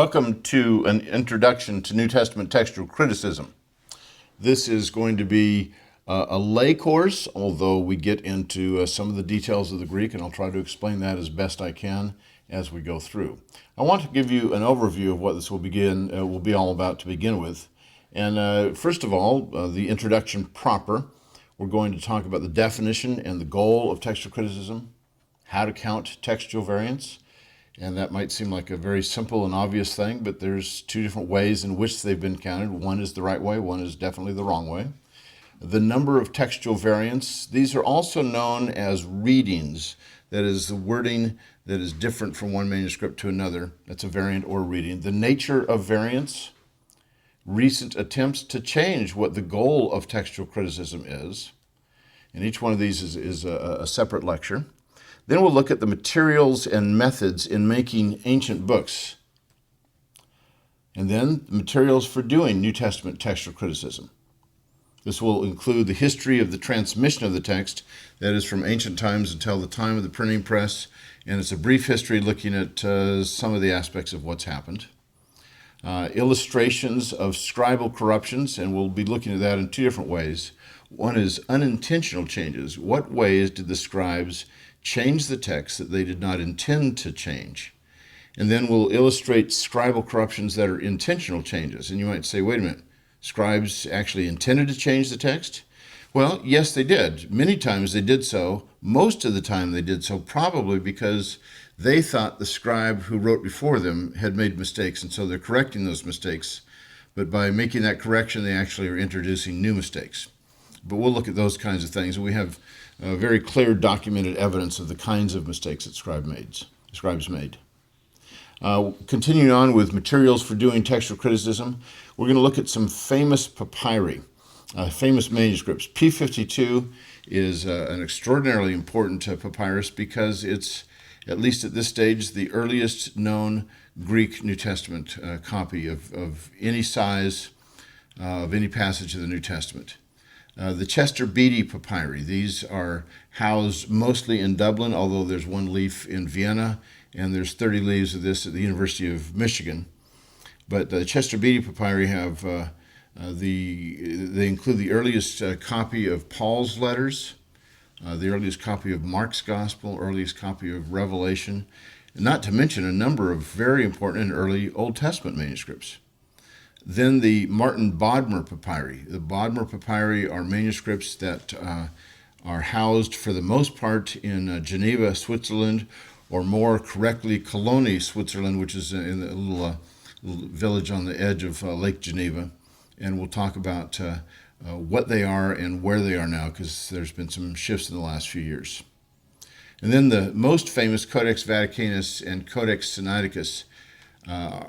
Welcome to an introduction to New Testament textual criticism. This is going to be a lay course, although we get into some of the details of the Greek, and I'll try to explain that as best I can as we go through. I want to give you an overview of what this will be all about to begin with. And first of all, the introduction proper. We're going to talk about the definition and the goal of textual criticism, how to count textual variants. And that might seem like a very simple and obvious thing, but there's two different ways in which they've been counted. One is the right way, one is definitely the wrong way. The number of textual variants, these are also known as readings. That is the wording that is different from one manuscript to another. That's a variant or reading. The nature of variants, recent attempts to change what the goal of textual criticism is. And each one of these is a separate lecture. Then we'll look at the materials and methods in making ancient books. And then the materials for doing New Testament textual criticism. This will include the history of the transmission of the text, that is from ancient times until the time of the printing press, and it's a brief history looking at some of the aspects of what's happened. Illustrations of scribal corruptions, and we'll be looking at that in two different ways. One is unintentional changes. What ways did the scribes change the text that they did not intend to change? And then we'll illustrate scribal corruptions that are intentional changes. And you might say, wait a minute, scribes actually intended to change the text? Well, yes, they did. Many times they did so. Most of the time they did so probably because they thought the scribe who wrote before them had made mistakes, and so they're correcting those mistakes. But by making that correction, they actually are introducing new mistakes. But we'll look at those kinds of things. We have very clear documented evidence of the kinds of mistakes that scribes made. Continuing on with materials for doing textual criticism, we're going to look at some famous papyri, famous manuscripts. P52 is an extraordinarily important papyrus because it's, at least at this stage, the earliest known Greek New Testament copy of any size, of any passage of the New Testament. The Chester Beatty papyri, these are housed mostly in Dublin, although there's one leaf in Vienna, and there's 30 leaves of this at the University of Michigan. But the Chester Beatty papyri have they include the earliest copy of Paul's letters, the earliest copy of Mark's Gospel, earliest copy of Revelation, and not to mention a number of very important and early Old Testament manuscripts. Then the Martin Bodmer papyri. The Bodmer papyri are manuscripts that are housed for the most part in Geneva, Switzerland, or more correctly, Cologne, Switzerland, which is in a little village on the edge of Lake Geneva. And we'll talk about what they are and where they are now, because there's been some shifts in the last few years. And then the most famous Codex Vaticanus and Codex Sinaiticus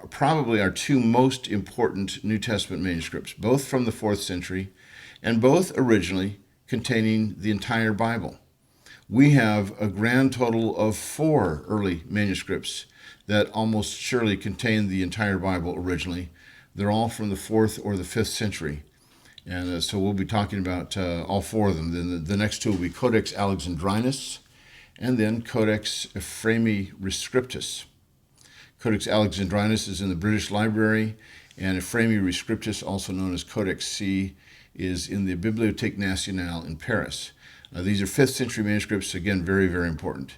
probably our two most important New Testament manuscripts, both from the 4th century and both originally containing the entire Bible. We have a grand total of 4 early manuscripts that almost surely contain the entire Bible originally. They're all from the 4th or the 5th century. And so we'll be talking about all 4 of them. Then the next 2 will be Codex Alexandrinus and then Codex Ephraemi Rescriptus. Codex Alexandrinus is in the British Library, and Ephraemi Rescriptus, also known as Codex C, is in the Bibliothèque Nationale in Paris. These are 5th century manuscripts, again, very, very important.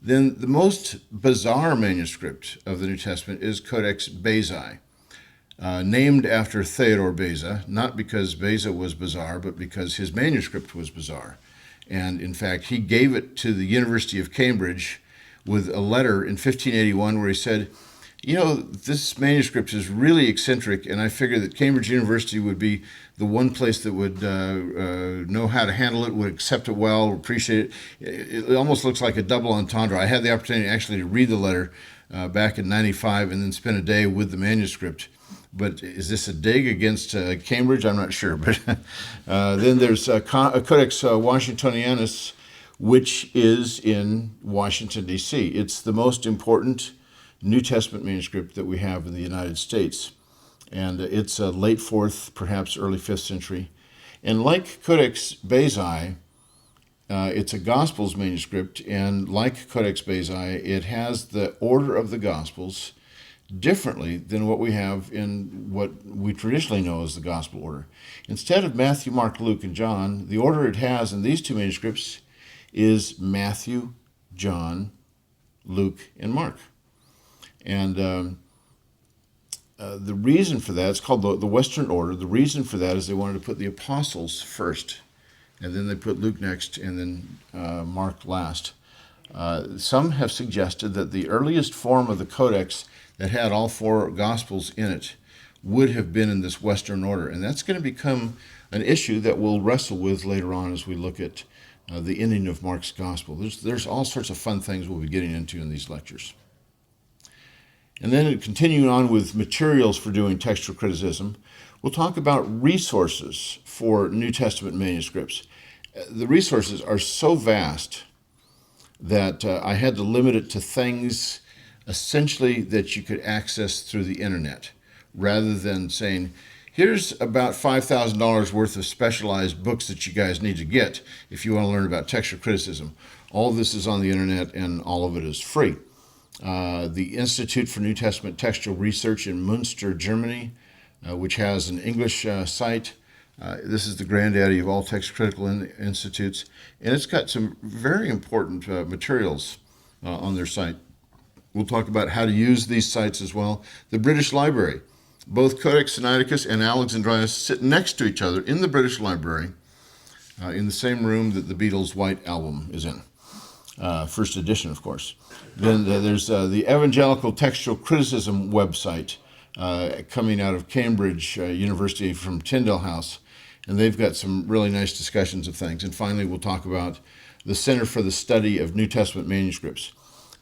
Then the most bizarre manuscript of the New Testament is Codex Bezae, named after Theodore Beza, not because Beza was bizarre, but because his manuscript was bizarre. And in fact, he gave it to the University of Cambridge with a letter in 1581 where he said, you know, this manuscript is really eccentric, and I figure that Cambridge University would be the one place that would know how to handle it, would accept it well, appreciate it. It almost looks like a double entendre. I had the opportunity actually to read the letter back in 95 and then spend a day with the manuscript. But is this a dig against Cambridge? I'm not sure. But then there's Codex Washingtonianus, which is in Washington, D.C. It's the most important New Testament manuscript that we have in the United States. And it's late 4th, perhaps early 5th century. And like Codex Bezae, it's a Gospels manuscript. And like Codex Bezae, it has the order of the Gospels differently than what we have in what we traditionally know as the gospel order. Instead of Matthew, Mark, Luke, and John, the order it has in these two manuscripts is Matthew, John, Luke, and Mark. And the reason for that, it's called the Western order. The reason for that is they wanted to put the apostles first, and then they put Luke next, and then Mark last. Some have suggested that the earliest form of the codex that had all four gospels in it would have been in this Western order, and that's going to become an issue that we'll wrestle with later on as we look at the ending of Mark's gospel. There's all sorts of fun things we'll be getting into in these lectures. And then continuing on with materials for doing textual criticism, we'll talk about resources for New Testament manuscripts. The resources are so vast that I had to limit it to things essentially that you could access through the internet, rather than saying, here's about $5,000 worth of specialized books that you guys need to get if you want to learn about textual criticism. All of this is on the internet, and all of it is free. The Institute for New Testament Textual Research in Münster, Germany, which has an English site. This is the granddaddy of all text critical institutes, and it's got some very important materials on their site. We'll talk about how to use these sites as well. The British Library. Both Codex Sinaiticus and Alexandrinus sit next to each other in the British Library, in the same room that the Beatles' White Album is in. First edition, of course. Then there's the Evangelical Textual Criticism website coming out of Cambridge University from Tyndale House, and they've got some really nice discussions of things. And finally, we'll talk about the Center for the Study of New Testament Manuscripts.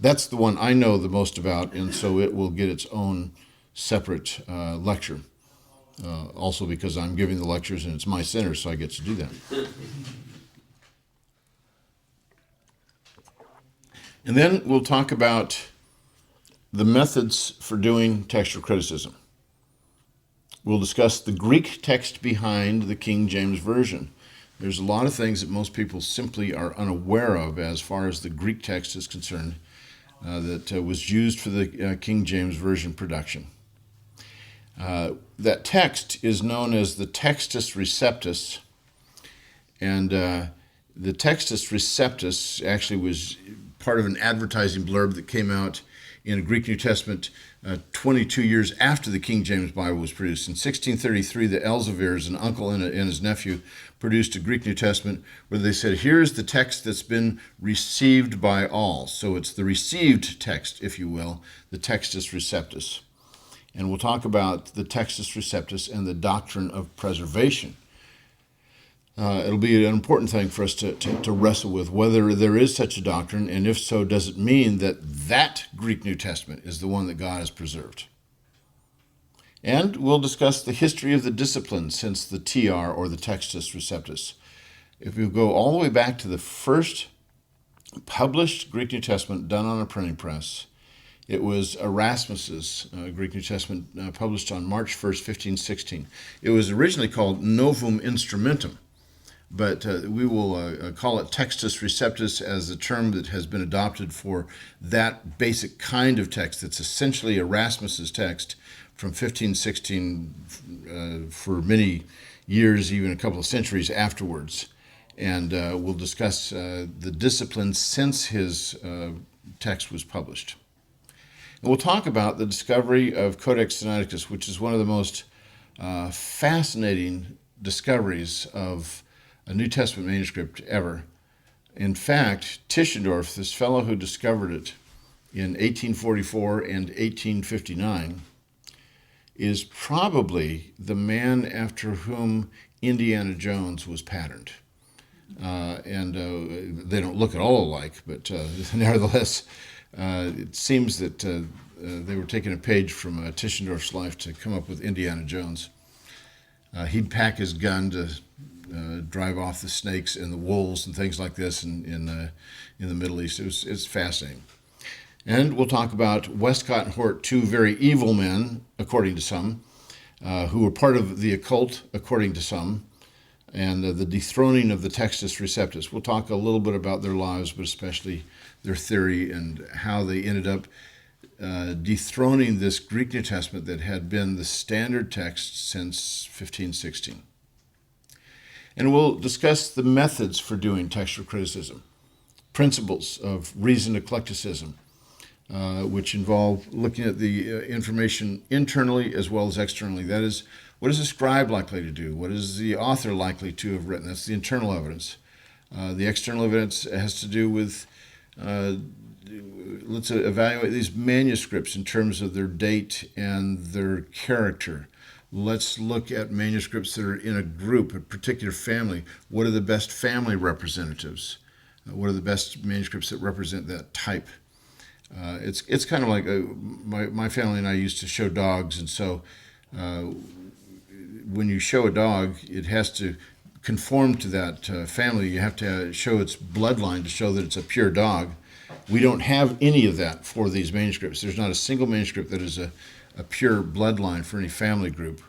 That's the one I know the most about, and so it will get its own separate lecture. Also because I'm giving the lectures and it's my center, so I get to do that. And then we'll talk about the methods for doing textual criticism. We'll discuss the Greek text behind the King James Version. There's a lot of things that most people simply are unaware of as far as the Greek text is concerned that was used for the King James Version production. That text is known as the Textus Receptus, and the Textus Receptus actually was part of an advertising blurb that came out in a Greek New Testament 22 years after the King James Bible was produced. In 1633, the Elzevirs, an uncle and his nephew, produced a Greek New Testament where they said, here's the text that's been received by all. So it's the received text, if you will, the Textus Receptus. And we'll talk about the Textus Receptus and the doctrine of preservation. It'll be an important thing for us to wrestle with, whether there is such a doctrine, and if so, does it mean that that Greek New Testament is the one that God has preserved? And we'll discuss the history of the discipline since the TR, or the Textus Receptus. If we go all the way back to the first published Greek New Testament done on a printing press, it was Erasmus's Greek New Testament published on March 1st, 1516. It was originally called Novum Instrumentum, but we will call it Textus Receptus as the term that has been adopted for that basic kind of text that's essentially Erasmus's text from 1516 for many years, even a couple of centuries afterwards. And we'll discuss the discipline since his text was published. And we'll talk about the discovery of Codex Sinaiticus, which is one of the most fascinating discoveries of a New Testament manuscript ever. In fact, Tischendorf, this fellow who discovered it in 1844 and 1859, is probably the man after whom Indiana Jones was patterned. They don't look at all alike, but nevertheless, it seems that they were taking a page from Tischendorf's life to come up with Indiana Jones. He'd pack his gun to drive off the snakes and the wolves and things like this in the Middle East. It's fascinating. And we'll talk about Westcott and Hort, two very evil men, according to some, who were part of the occult, according to some, and the dethroning of the Textus Receptus. We'll talk a little bit about their lives, but especially their theory and how they ended up dethroning this Greek New Testament that had been the standard text since 1516. And we'll discuss the methods for doing textual criticism, principles of reasoned eclecticism, which involve looking at the information internally as well as externally. That is, what is a scribe likely to do? What is the author likely to have written? That's the internal evidence. The external evidence has to do with, let's evaluate these manuscripts in terms of their date and their character. Let's look at manuscripts that are in a group, a particular family. What are the best family representatives? What are the best manuscripts that represent that type? It's kind of like my family and I used to show dogs, and so when you show a dog, it has to conform to that family. You have to show its bloodline to show that it's a pure dog. We don't have any of that for these manuscripts. There's not a single manuscript that is a pure bloodline for any family group.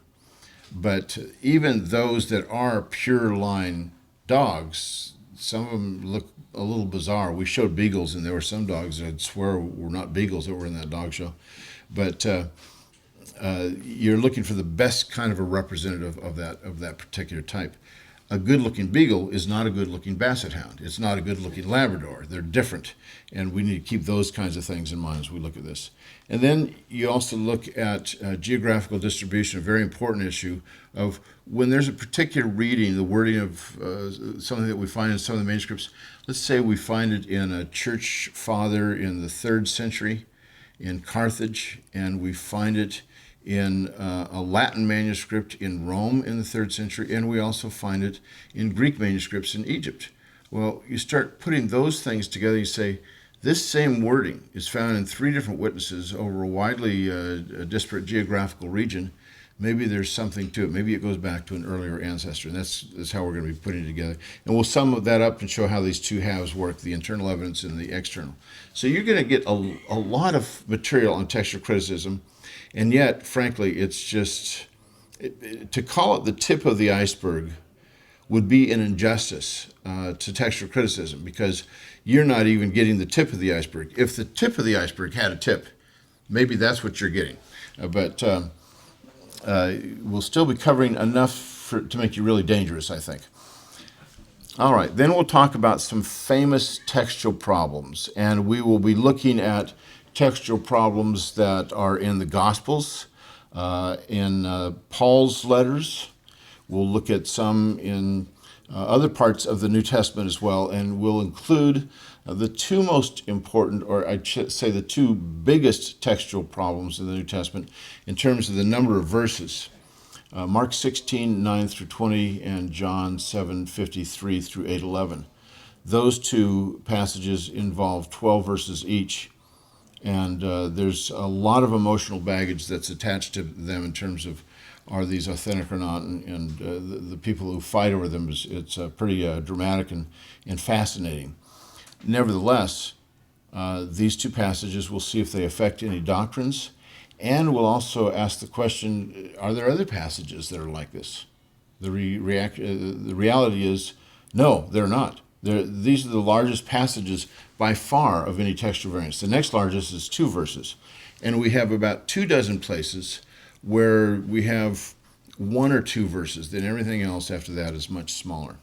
But even those that are pure line dogs, some of them look a little bizarre. We showed beagles, and there were some dogs that I'd swear were not beagles that were in that dog show. But you're looking for the best kind of a representative of that particular type. A good-looking beagle is not a good-looking basset hound. It's not a good-looking Labrador. They're different, and we need to keep those kinds of things in mind as we look at this. And then you also look at geographical distribution, a very important issue of when there's a particular reading, the wording of something that we find in some of the manuscripts. Let's say we find it in a church father in the 3rd century in Carthage, and we find it in a Latin manuscript in Rome in the 3rd century, and we also find it in Greek manuscripts in Egypt. Well, you start putting those things together, you say, this same wording is found in 3 different witnesses over a widely disparate geographical region. Maybe there's something to it. Maybe it goes back to an earlier ancestor, and that's how we're going to be putting it together. And we'll sum that up and show how these two halves work, the internal evidence and the external. So you're going to get a lot of material on textual criticism, and yet, frankly, it's just, to call it the tip of the iceberg would be an injustice to textual criticism, because you're not even getting the tip of the iceberg. If the tip of the iceberg had a tip, maybe that's what you're getting. But we'll still be covering enough to make you really dangerous, I think. All right, then we'll talk about some famous textual problems, and we will be looking at textual problems that are in the Gospels, in Paul's letters. We'll look at some in other parts of the New Testament as well, and we'll include the 2 most important, or I'd say the 2 biggest textual problems in the New Testament in terms of the number of verses. Mark 16, 9 through 20, and John 7, 53 through 8, 11. Those 2 passages involve 12 verses each, and there's a lot of emotional baggage that's attached to them in terms of are these authentic or not, and the people who fight over them, it's pretty dramatic and fascinating. Nevertheless, these 2 passages, we'll see if they affect any doctrines, and we'll also ask the question, are there other passages that are like this? The reality is, no, they're not. These are the largest passages by far of any textual variants. The next largest is 2 verses, and we have about 24 places where we have 1 or 2 verses. Then everything else after that is much smaller.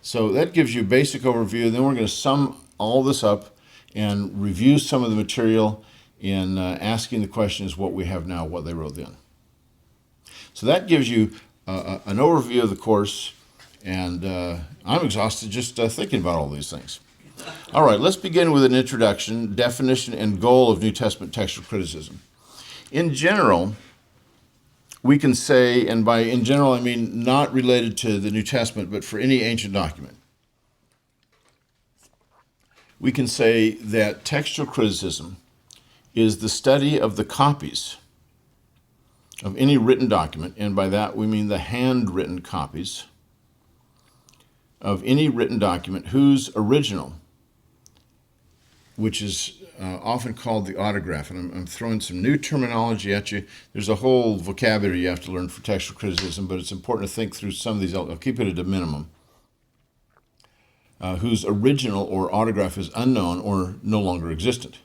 So that gives you a basic overview. Then we're going to sum all this up and review some of the material in asking the questions what we have now, what they wrote then. So that gives you an overview of the course, and I'm exhausted just thinking about all these things. All right, let's begin with an introduction, definition, and goal of New Testament textual criticism. In general, we can say, and by in general I mean not related to the New Testament, but for any ancient document, we can say that textual criticism is the study of the copies of any written document, and by that we mean the handwritten copies of any written document whose original, which is often called the autograph, and I'm throwing some new terminology at you. There's a whole vocabulary you have to learn for textual criticism, but it's important to think through some of these. I'll keep it at a minimum. Whose original or autograph is unknown or no longer existent.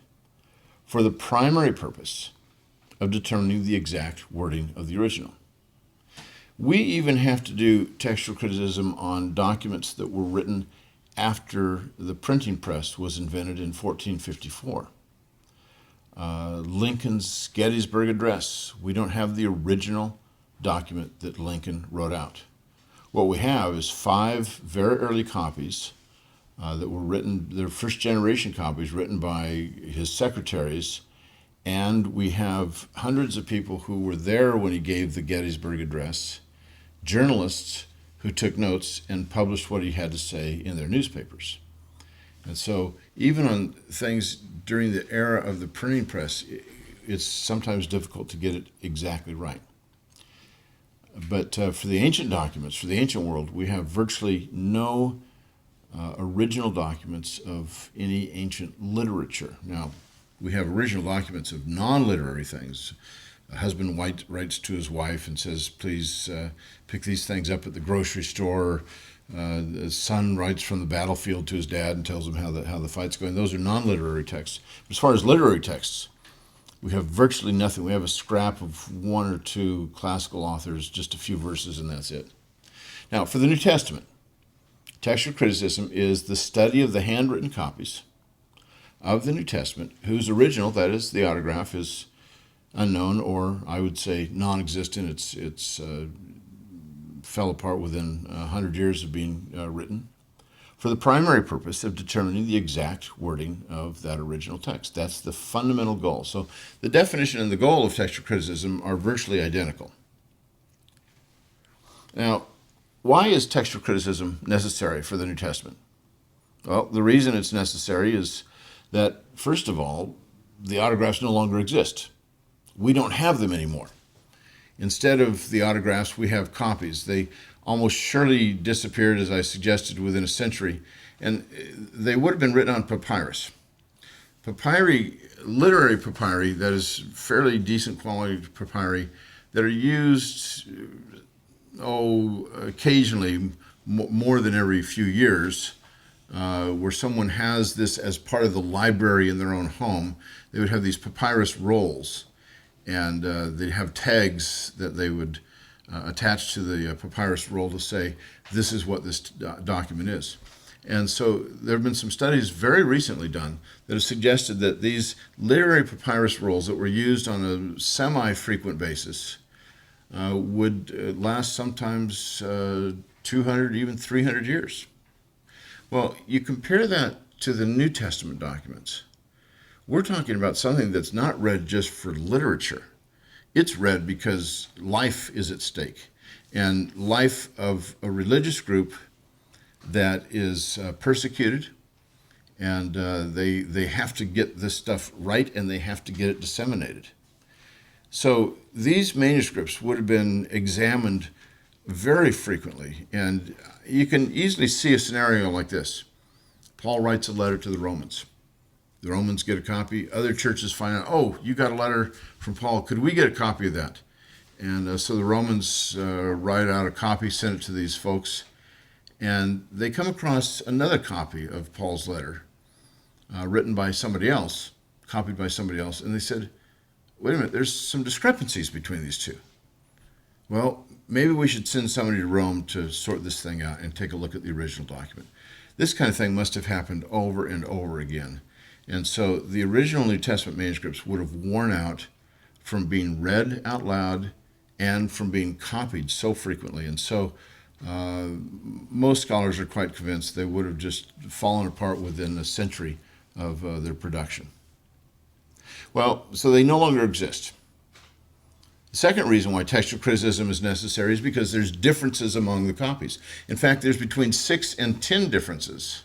for the primary purpose of determining the exact wording of the original. We even have to do textual criticism on documents that were written after the printing press was invented in 1454. Lincoln's Gettysburg Address. We don't have the original document that Lincoln wrote out. What we have is 5 very early copies that were written, they're first generation copies written by his secretaries, and we have hundreds of people who were there when he gave the Gettysburg Address, journalists who took notes and published what he had to say in their newspapers. And so even on things during the era of the printing press, it's sometimes difficult to get it exactly right. But for the ancient documents, for the ancient world, we have virtually no original documents of any ancient literature. Now, we have original documents of non-literary things. A husband writes to his wife and says, please pick these things up at the grocery store. The son writes from the battlefield to his dad and tells him how the fight's going. Those are non-literary texts. As far as literary texts, we have virtually nothing. We have a scrap of 1 or 2 classical authors, just a few verses, and that's it. Now, for the New Testament, textual criticism is the study of the handwritten copies of the New Testament, whose original, that is, the autograph, is unknown, or I would say non-existent. It's fell apart within 100 years of being written, for the primary purpose of determining the exact wording of that original text. That's the fundamental goal. So the definition and the goal of textual criticism are virtually identical. Now, why is textual criticism necessary for the New Testament? Well, the reason it's necessary is that, first of all, the autographs no longer exist. We don't have them anymore. Instead of the autographs, we have copies. They almost surely disappeared, as I suggested, within a century, and they would have been written on papyrus. Papyri, literary papyri, that is fairly decent quality papyri, that are used, occasionally, more than every few years, where someone has this as part of the library in their own home. They would have these papyrus rolls, and they'd have tags that they would attach to the papyrus roll to say, this is what this document is. And so there have been some studies very recently done that have suggested that these literary papyrus rolls that were used on a semi-frequent basis would last sometimes 200, even 300 years. Well, you compare that to the New Testament documents. We're talking about something that's not read just for literature. It's read because life is at stake, and life of a religious group that is persecuted, and they have to get this stuff right, and they have to get it disseminated. So these manuscripts would have been examined very frequently, and you can easily see a scenario like this. Paul writes a letter to the Romans. The Romans get a copy. Other churches find out, oh, you got a letter from Paul. Could we get a copy of that? And so the Romans write out a copy, send it to these folks, and they come across another copy of Paul's letter written by somebody else, copied by somebody else, and they said, wait a minute, there's some discrepancies between these two. Well, maybe we should send somebody to Rome to sort this thing out and take a look at the original document. This kind of thing must have happened over and over again. And so the original New Testament manuscripts would have worn out from being read out loud and from being copied so frequently. And so most scholars are quite convinced they would have just fallen apart within a century of their production. Well, so they no longer exist. The second reason why textual criticism is necessary is because there's differences among the copies. In fact, there's between 6 and 10 differences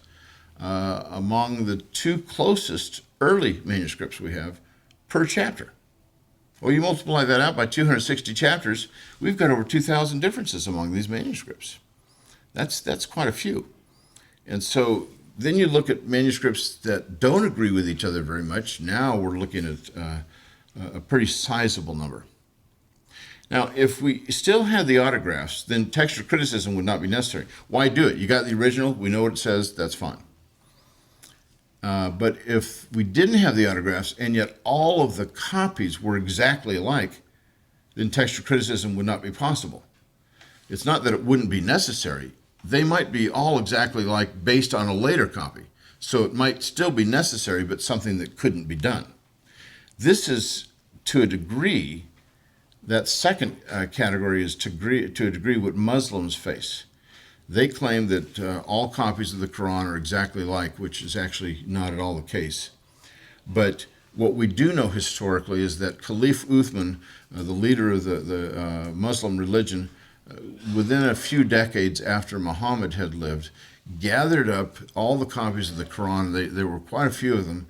among the 2 closest early manuscripts we have per chapter. Well, you multiply that out by 260 chapters, we've got over 2,000 differences among these manuscripts. That's quite a few. And so then you look at manuscripts that don't agree with each other very much. Now we're looking at a pretty sizable number. Now, if we still had the autographs, then textual criticism would not be necessary. Why do it? You got the original, we know what it says, that's fine. But if we didn't have the autographs and yet all of the copies were exactly alike, then textual criticism would not be possible. It's not that it wouldn't be necessary. They might be all exactly alike based on a later copy. So it might still be necessary, but something that couldn't be done. This is, to a degree, that second category is to a degree what Muslims face. They claim that all copies of the Quran are exactly alike, which is actually not at all the case. But what we do know historically is that Caliph Uthman, the leader of the Muslim religion, within a few decades after Muhammad had lived, gathered up all the copies of the Quran. There were quite a few of them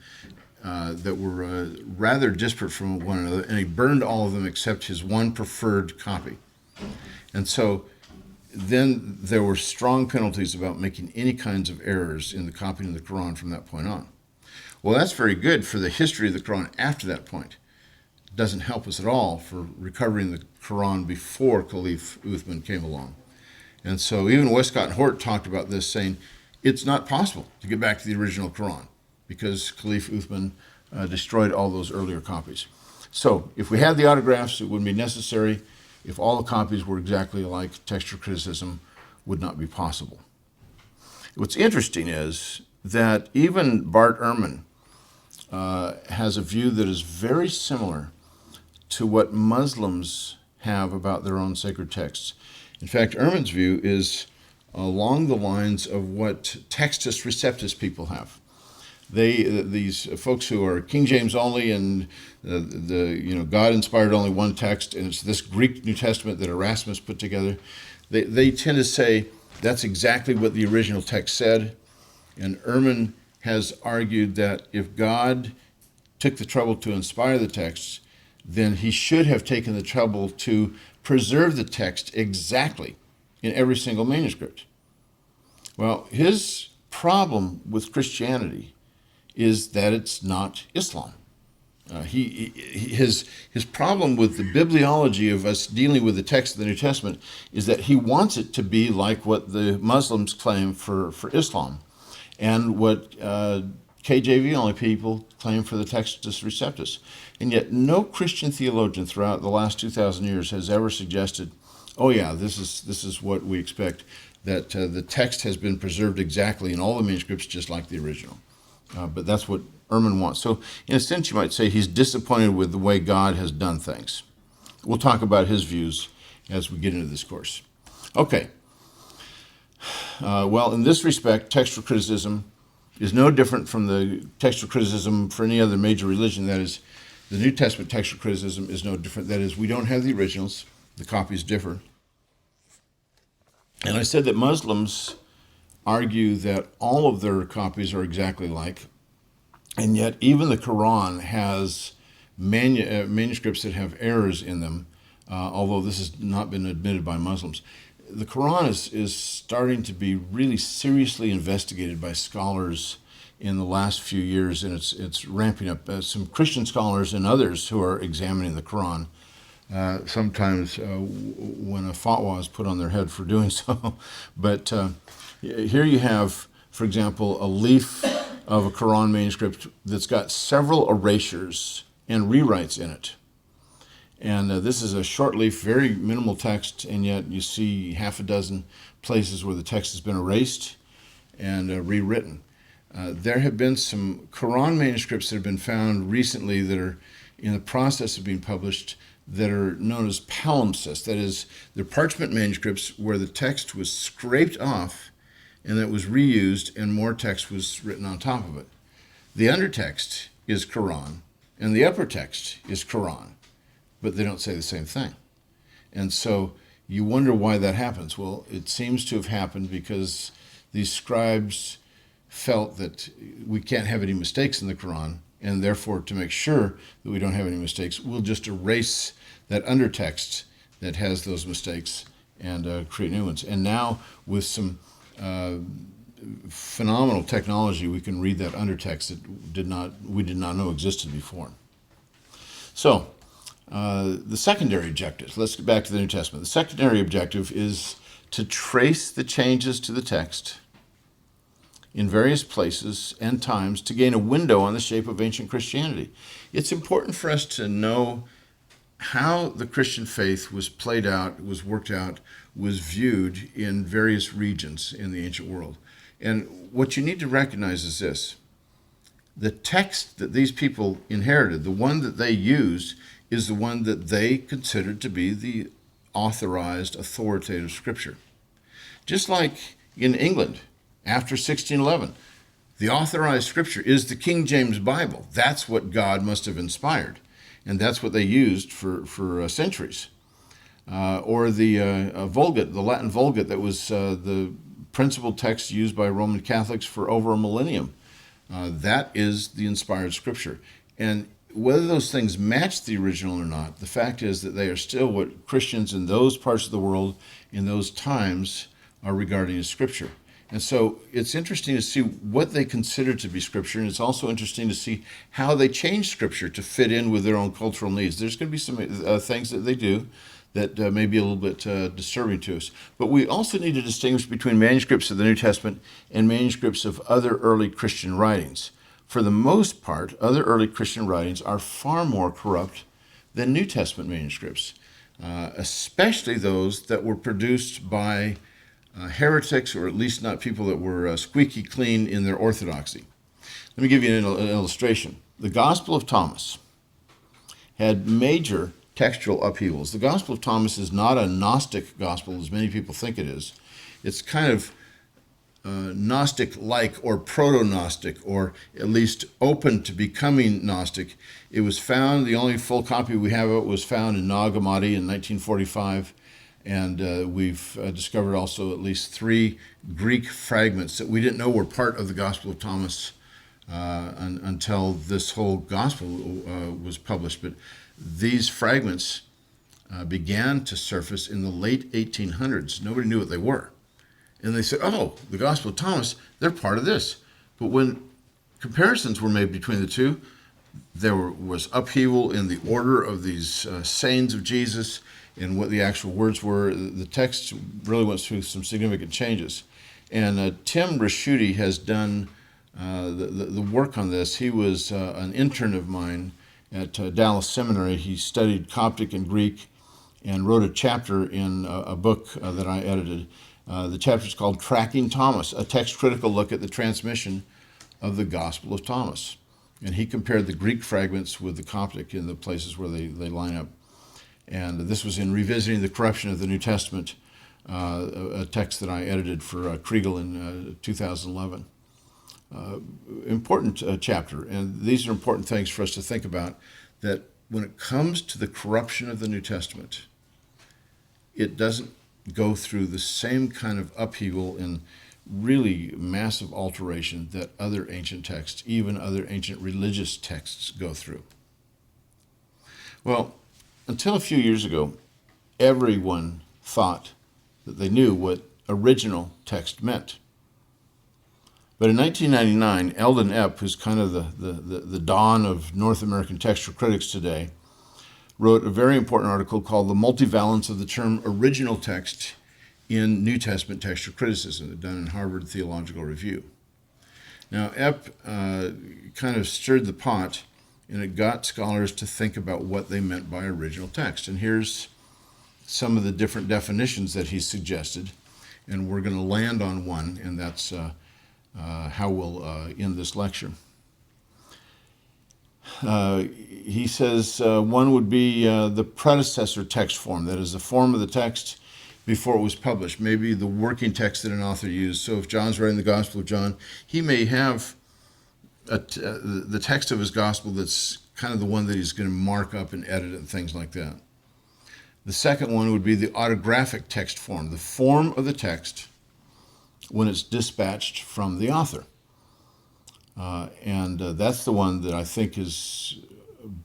that were rather disparate from one another, and he burned all of them except his one preferred copy. And so then there were strong penalties about making any kinds of errors in the copying of the Quran from that point on. Well, that's very good for the history of the Quran after that point. It doesn't help us at all for recovering the Quran before Caliph Uthman came along. And so even Westcott and Hort talked about this, saying it's not possible to get back to the original Quran because Caliph Uthman destroyed all those earlier copies. So if we had the autographs, it wouldn't be necessary. If all the copies were exactly alike, textual criticism would not be possible. What's interesting is that even Bart Ehrman has a view that is very similar to what Muslims have about their own sacred texts. In fact, Ehrman's view is along the lines of what Textus Receptus people have. These folks who are King James only and God inspired only one text, and it's this Greek New Testament that Erasmus put together. They tend to say that's exactly what the original text said. And Ehrman has argued that if God took the trouble to inspire the texts, then he should have taken the trouble to preserve the text exactly in every single manuscript. Well, his problem with Christianity is that it's not Islam. His problem with the bibliology of us dealing with the text of the New Testament is that he wants it to be like what the Muslims claim for Islam and what KJV only people claim for the Textus Receptus. And yet no Christian theologian throughout the last 2,000 years has ever suggested, oh yeah, this is what we expect, that the text has been preserved exactly in all the manuscripts just like the original. But that's what Ehrman wants. So in a sense, you might say he's disappointed with the way God has done things. We'll talk about his views as we get into this course. Okay. Well, in this respect, textual criticism is no different from the textual criticism for any other major religion. That is, the New Testament textual criticism is no different. That is, we don't have the originals. The copies differ. And I said that Muslims argue that all of their copies are exactly alike, and yet even the Quran has manuscripts that have errors in them, although this has not been admitted by Muslims. The Quran is starting to be really seriously investigated by scholars in the last few years, and it's ramping up. Some Christian scholars and others who are examining the Quran, sometimes when a fatwa is put on their head for doing so. But here you have, for example, a leaf of a Quran manuscript that's got several erasures and rewrites in it. And this is a short leaf, very minimal text, and yet you see half a dozen places where the text has been erased and rewritten. There have been some Quran manuscripts that have been found recently that are in the process of being published that are known as palimpsests. That is, they're parchment manuscripts where the text was scraped off and it was reused and more text was written on top of it. The undertext is Quran and the upper text is Quran, but they don't say the same thing. And so you wonder why that happens. Well, it seems to have happened because these scribes felt that we can't have any mistakes in the Quran, and therefore to make sure that we don't have any mistakes, we'll just erase that undertext that has those mistakes and create new ones. And now with some phenomenal technology, we can read that undertext that we did not know existed before. So the secondary objective, let's get back to the New Testament. The secondary objective is to trace the changes to the text in various places and times to gain a window on the shape of ancient Christianity. It's important for us to know how the Christian faith was played out, was worked out, was viewed in various regions in the ancient world. And what you need to recognize is this. The text that these people inherited, the one that they used, is the one that they considered to be the authorized, authoritative scripture. Just like in England, after 1611, the authorized scripture is the King James Bible. That's what God must have inspired. And that's what they used for centuries. Or the Vulgate, the Latin Vulgate, that was the principal text used by Roman Catholics for over a millennium. That is the inspired scripture. And whether those things match the original or not, the fact is that they are still what Christians in those parts of the world in those times are regarding as scripture. And so it's interesting to see what they consider to be scripture, and it's also interesting to see how they change scripture to fit in with their own cultural needs. There's going to be some things that they do that may be a little bit disturbing to us. But we also need to distinguish between manuscripts of the New Testament and manuscripts of other early Christian writings. For the most part, other early Christian writings are far more corrupt than New Testament manuscripts, especially those that were produced by heretics, or at least not people that were squeaky clean in their orthodoxy. Let me give you an illustration. The Gospel of Thomas had major textual upheavals. The Gospel of Thomas is not a Gnostic gospel, as many people think it is. It's kind of Gnostic-like or proto-Gnostic, or at least open to becoming Gnostic. It was found, the only full copy we have of it was found in Nag Hammadi in 1945. And we've discovered also at least 3 Greek fragments that we didn't know were part of the Gospel of Thomas until this whole gospel was published. But these fragments began to surface in the late 1800s. Nobody knew what they were. And they said, oh, the Gospel of Thomas, they're part of this. But when comparisons were made between the two, there was upheaval in the order of these sayings of Jesus and what the actual words were. The text really went through some significant changes. And Tim Raschuti has done the work on this. He was an intern of mine at Dallas Seminary. He studied Coptic and Greek and wrote a chapter in a book that I edited. The chapter is called Tracking Thomas, a text-critical look at the transmission of the Gospel of Thomas. And he compared the Greek fragments with the Coptic in the places where they line up. And this was in Revisiting the Corruption of the New Testament, a text that I edited for Kriegel in 2011. Important chapter, and these are important things for us to think about, that when it comes to the corruption of the New Testament, it doesn't go through the same kind of upheaval and really massive alteration that other ancient texts, even other ancient religious texts, go through. Well, until a few years ago, everyone thought that they knew what original text meant. But in 1999, Eldon Epp, who's kind of the dawn of North American textual critics today, wrote a very important article called The Multivalence of the Term Original Text in New Testament Textual Criticism, done in Harvard Theological Review. Now, Epp kind of stirred the pot, and it got scholars to think about what they meant by original text. And here's some of the different definitions that he suggested, and we're going to land on one, and that's how we'll end this lecture. He says one would be the predecessor text form, that is the form of the text before it was published, maybe the working text that an author used. So if John's writing the Gospel of John, he may have the text of his Gospel that's kind of the one that he's going to mark up and edit and things like that. The second one would be the autographic text form, the form of the text when it's dispatched from the author. And that's the one that I think is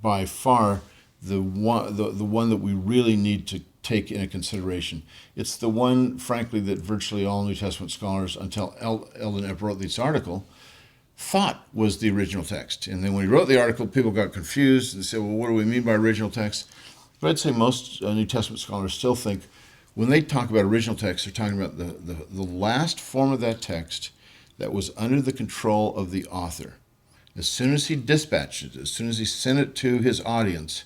by far the one that we really need to take into consideration. It's the one, frankly, that virtually all New Testament scholars, until Eldon Epp wrote this article, thought was the original text. And then when he wrote the article, people got confused and said, well, what do we mean by original text? But I'd say most New Testament scholars still think when they talk about original text, they're talking about the last form of that text that was under the control of the author. As soon as he dispatched it, as soon as he sent it to his audience,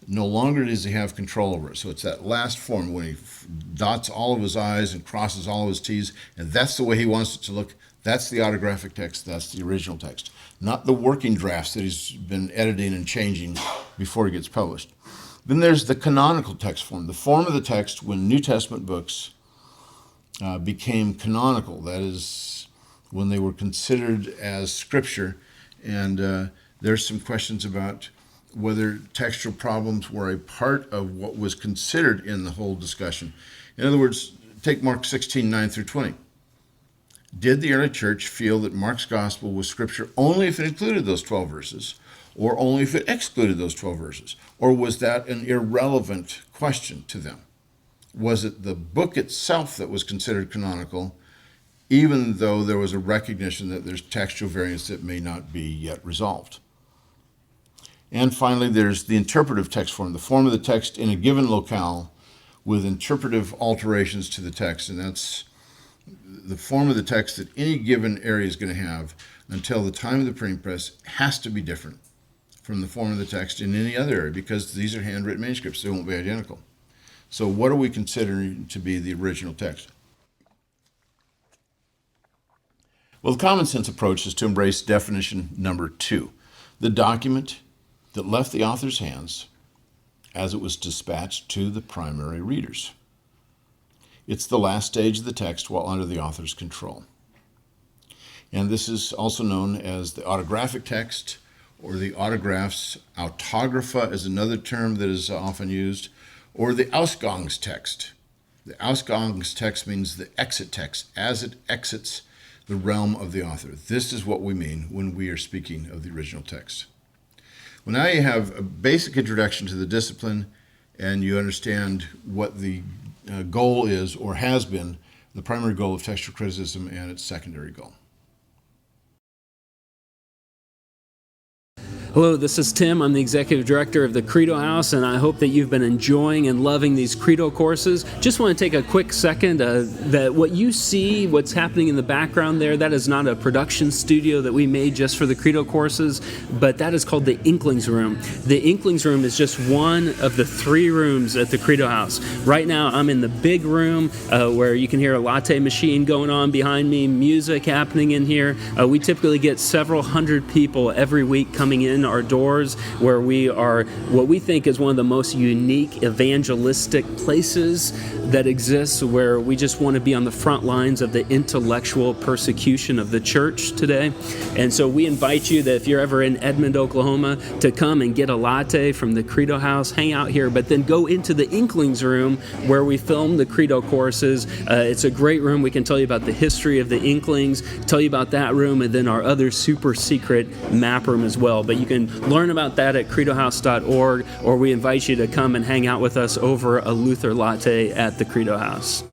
no longer does he have control over it. So it's that last form when he dots all of his I's and crosses all of his T's, and that's the way he wants it to look. That's the autographic text. That's the original text, not the working drafts that he's been editing and changing before it gets published. Then there's the canonical text form, the form of the text when New Testament books became canonical. That is, when they were considered as scripture. And there's some questions about whether textual problems were a part of what was considered in the whole discussion. In other words, take Mark 16, 9 through 20. Did the early church feel that Mark's gospel was scripture only if it included those 12 verses, or only if it excluded those 12 verses? Or was that an irrelevant question to them? Was it the book itself that was considered canonical, even though there was a recognition that there's textual variants that may not be yet resolved? And finally, there's the interpretive text form, the form of the text in a given locale with interpretive alterations to the text. And that's the form of the text that any given area is going to have until the time of the printing press has to be different from the form of the text in any other area, because these are handwritten manuscripts. They won't be identical. So what are we considering to be the original text? Well, the common sense approach is to embrace definition number 2, the document that left the author's hands as it was dispatched to the primary readers. It's the last stage of the text while under the author's control. And this is also known as the autographic text, or the autographs. Autographa is another term that is often used, or the Ausgangstext. The Ausgangstext means the exit text, as it exits the realm of the author. This is what we mean when we are speaking of the original text. Well, now you have a basic introduction to the discipline, and you understand what the goal is, or has been, the primary goal of textual criticism and its secondary goal. Hello, this is Tim. I'm the Executive Director of the Credo House, and I hope that you've been enjoying and loving these Credo courses. Just want to take a quick second that what you see, what's happening in the background there, that is not a production studio that we made just for the Credo courses, but that is called the Inklings Room. The Inklings Room is just one of the 3 rooms at the Credo House. Right now, I'm in the big room where you can hear a latte machine going on behind me, music happening in here. We typically get several hundred people every week coming in our doors, where we are what we think is one of the most unique evangelistic places that exists, where we just want to be on the front lines of the intellectual persecution of the church today. And so we invite you that if you're ever in Edmond, Oklahoma, to come and get a latte from the Credo House, hang out here, but then go into the Inklings Room where we film the Credo courses. It's a great room. We can tell you about the history of the Inklings, tell you about that room, and then our other super secret map room as well. But you can learn about that at credohouse.org, or we invite you to come and hang out with us over a Luther latte at the Credo House.